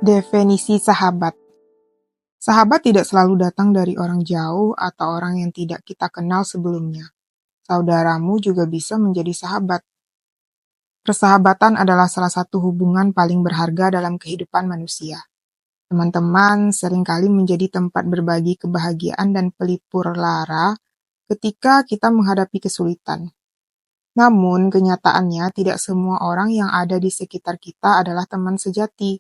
Definisi sahabat. Sahabat tidak selalu datang dari orang jauh atau orang yang tidak kita kenal sebelumnya. Saudaramu juga bisa menjadi sahabat. Persahabatan adalah salah satu hubungan paling berharga dalam kehidupan manusia. Teman-teman seringkali menjadi tempat berbagi kebahagiaan dan pelipur lara ketika kita menghadapi kesulitan. Namun, kenyataannya tidak semua orang yang ada di sekitar kita adalah teman sejati.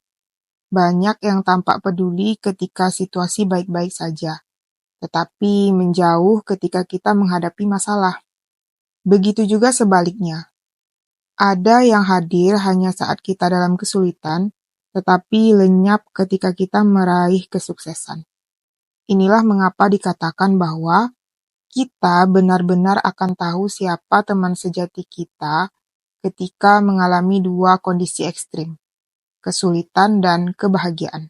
Banyak yang tampak peduli ketika situasi baik-baik saja, tetapi menjauh ketika kita menghadapi masalah. Begitu juga sebaliknya. Ada yang hadir hanya saat kita dalam kesulitan, tetapi lenyap ketika kita meraih kesuksesan. Inilah mengapa dikatakan bahwa kita benar-benar akan tahu siapa teman sejati kita ketika mengalami dua kondisi ekstrim, kesulitan dan kebahagiaan.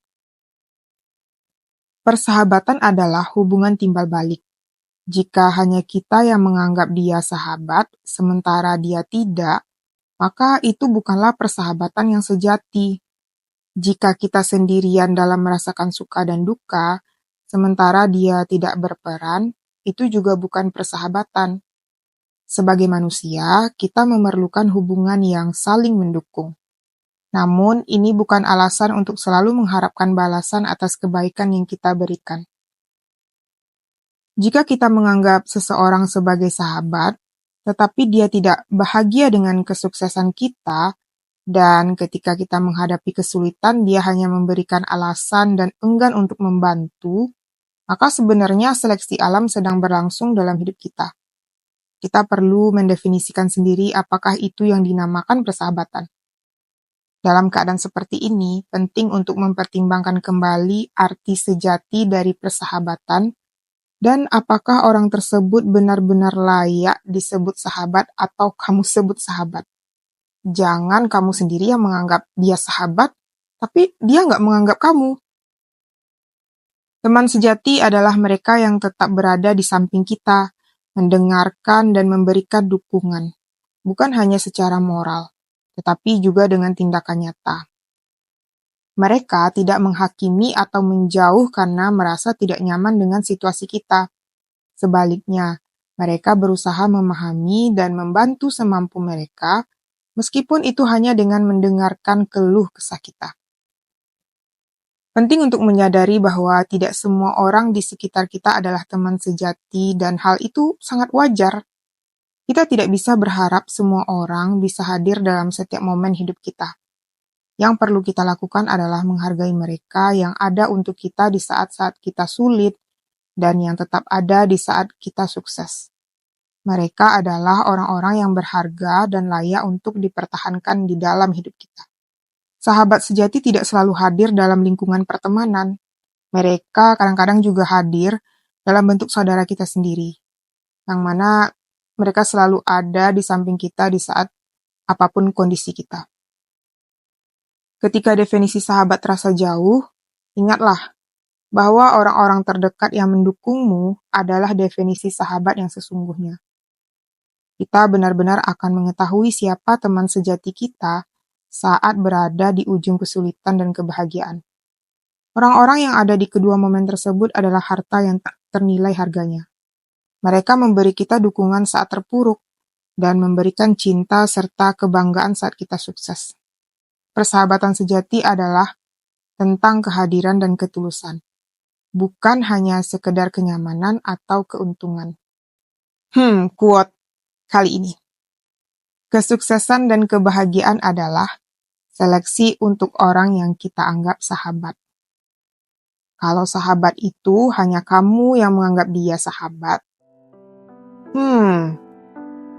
Persahabatan adalah hubungan timbal balik. Jika hanya kita yang menganggap dia sahabat, sementara dia tidak, maka itu bukanlah persahabatan yang sejati. Jika kita sendirian dalam merasakan suka dan duka, sementara dia tidak berperan, itu juga bukan persahabatan. Sebagai manusia, kita memerlukan hubungan yang saling mendukung. Namun, ini bukan alasan untuk selalu mengharapkan balasan atas kebaikan yang kita berikan. Jika kita menganggap seseorang sebagai sahabat, tetapi dia tidak bahagia dengan kesuksesan kita, dan ketika kita menghadapi kesulitan dia hanya memberikan alasan dan enggan untuk membantu, maka sebenarnya seleksi alam sedang berlangsung dalam hidup kita. Kita perlu mendefinisikan sendiri apakah itu yang dinamakan persahabatan. Dalam keadaan seperti ini, penting untuk mempertimbangkan kembali arti sejati dari persahabatan dan apakah orang tersebut benar-benar layak disebut sahabat atau kamu sebut sahabat. Jangan kamu sendiri yang menganggap dia sahabat, tapi dia nggak menganggap kamu. Teman sejati adalah mereka yang tetap berada di samping kita, mendengarkan dan memberikan dukungan, bukan hanya secara moral, tetapi juga dengan tindakan nyata. Mereka tidak menghakimi atau menjauh karena merasa tidak nyaman dengan situasi kita. Sebaliknya, mereka berusaha memahami dan membantu semampu mereka, meskipun itu hanya dengan mendengarkan keluh kesah kita. Penting untuk menyadari bahwa tidak semua orang di sekitar kita adalah teman sejati dan hal itu sangat wajar. Kita tidak bisa berharap semua orang bisa hadir dalam setiap momen hidup kita. Yang perlu kita lakukan adalah menghargai mereka yang ada untuk kita di saat-saat kita sulit dan yang tetap ada di saat kita sukses. Mereka adalah orang-orang yang berharga dan layak untuk dipertahankan di dalam hidup kita. Sahabat sejati tidak selalu hadir dalam lingkungan pertemanan. Mereka kadang-kadang juga hadir dalam bentuk saudara kita sendiri, yang mana mereka selalu ada di samping kita di saat apapun kondisi kita. Ketika definisi sahabat terasa jauh, ingatlah bahwa orang-orang terdekat yang mendukungmu adalah definisi sahabat yang sesungguhnya. Kita benar-benar akan mengetahui siapa teman sejati kita saat berada di ujung kesulitan dan kebahagiaan. Orang-orang yang ada di kedua momen tersebut adalah harta yang tak ternilai harganya. Mereka memberi kita dukungan saat terpuruk dan memberikan cinta serta kebanggaan saat kita sukses. Persahabatan sejati adalah tentang kehadiran dan ketulusan, bukan hanya sekedar kenyamanan atau keuntungan. Quote kali ini. Kesuksesan dan kebahagiaan adalah seleksi untuk orang yang kita anggap sahabat. Kalau sahabat itu hanya kamu yang menganggap dia sahabat,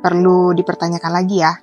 perlu dipertanyakan lagi ya.